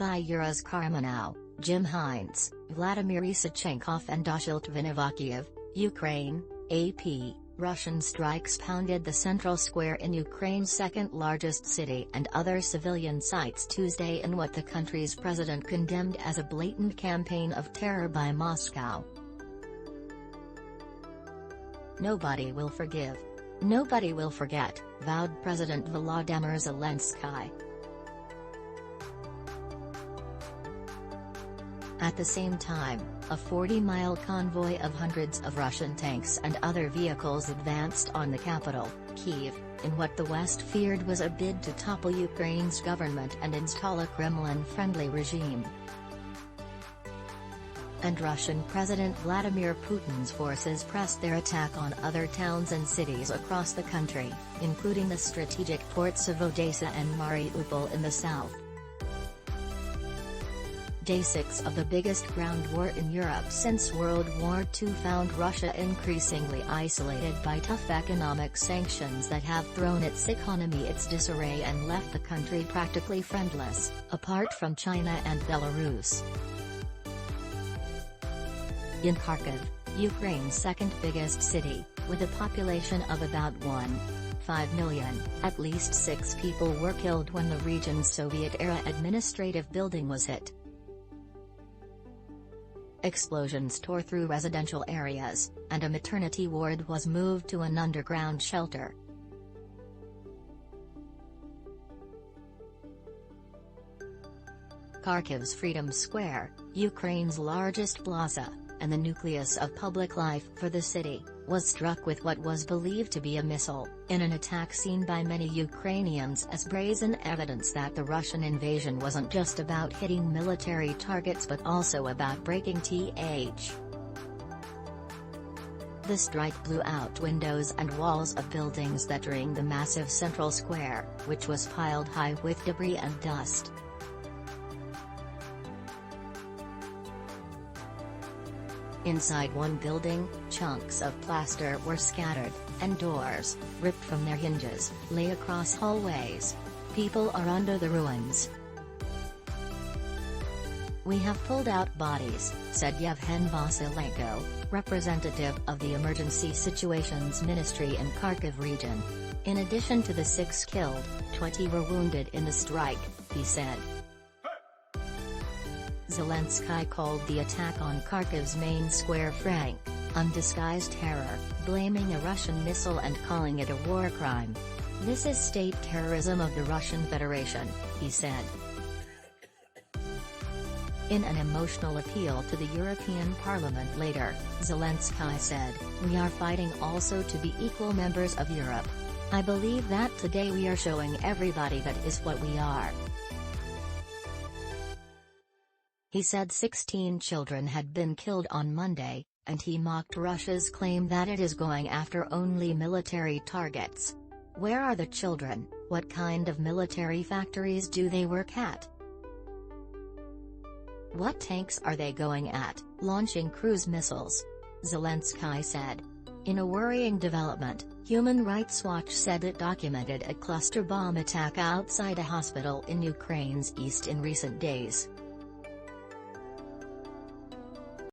by YURAS KARMANAU, Jim HEINTZ, Vladimir ISACHENKOV and DASHA LITVINOVAKYIV, Ukraine, AP. Russian strikes pounded the central square in Ukraine's second-largest city and other civilian sites Tuesday in what the country's president condemned as a blatant campaign of terror by Moscow. Nobody will forgive. Nobody will forget, vowed President Volodymyr Zelenskyy. At the same time, a 40-mile convoy of hundreds of Russian tanks and other vehicles advanced on the capital, Kyiv, in what the West feared was a bid to topple Ukraine's government and install a Kremlin-friendly regime. And Russian President Vladimir Putin's forces pressed their attack on other towns and cities across the country, including the strategic ports of Odesa and Mariupol in the south. Day 6 of the biggest ground war in Europe since World War II found Russia increasingly isolated by tough economic sanctions that have thrown its economy its disarray and left the country practically friendless, apart from China and Belarus. In Kharkiv, Ukraine's second biggest city, with a population of about 1.5 million, at least 6 people were killed when the region's Soviet-era administrative building was hit. Explosions tore through residential areas, and a maternity ward was moved to an underground shelter. Kharkiv's Freedom Square, Ukraine's largest plaza, and the nucleus of public life for the city, was struck with what was believed to be a missile, in an attack seen by many Ukrainians as brazen evidence that the Russian invasion wasn't just about hitting military targets but also about breaking th. The strike blew out windows and walls of buildings that ring the massive central square, which was piled high with debris and dust. Inside one building, chunks of plaster were scattered, and doors, ripped from their hinges, lay across hallways. People are under the ruins. "We have pulled out bodies," said Yevhen Vasylenko, representative of the Emergency Situations Ministry in Kharkiv region. In addition to the 6 killed, 20 were wounded in the strike, he said. Zelenskyy called the attack on Kharkiv's main square frank, undisguised terror, blaming a Russian missile and calling it a war crime. "This is state terrorism of the Russian Federation," he said. In an emotional appeal to the European Parliament later, Zelenskyy said, "We are fighting also to be equal members of Europe. I believe that today we are showing everybody that is what we are." He said 16 children had been killed on Monday, and he mocked Russia's claim that it is going after only military targets. "Where are the children? What kind of military factories do they work at? What tanks are they going at, launching cruise missiles?" Zelenskyy said. In a worrying development, Human Rights Watch said it documented a cluster bomb attack outside a hospital in Ukraine's east in recent days.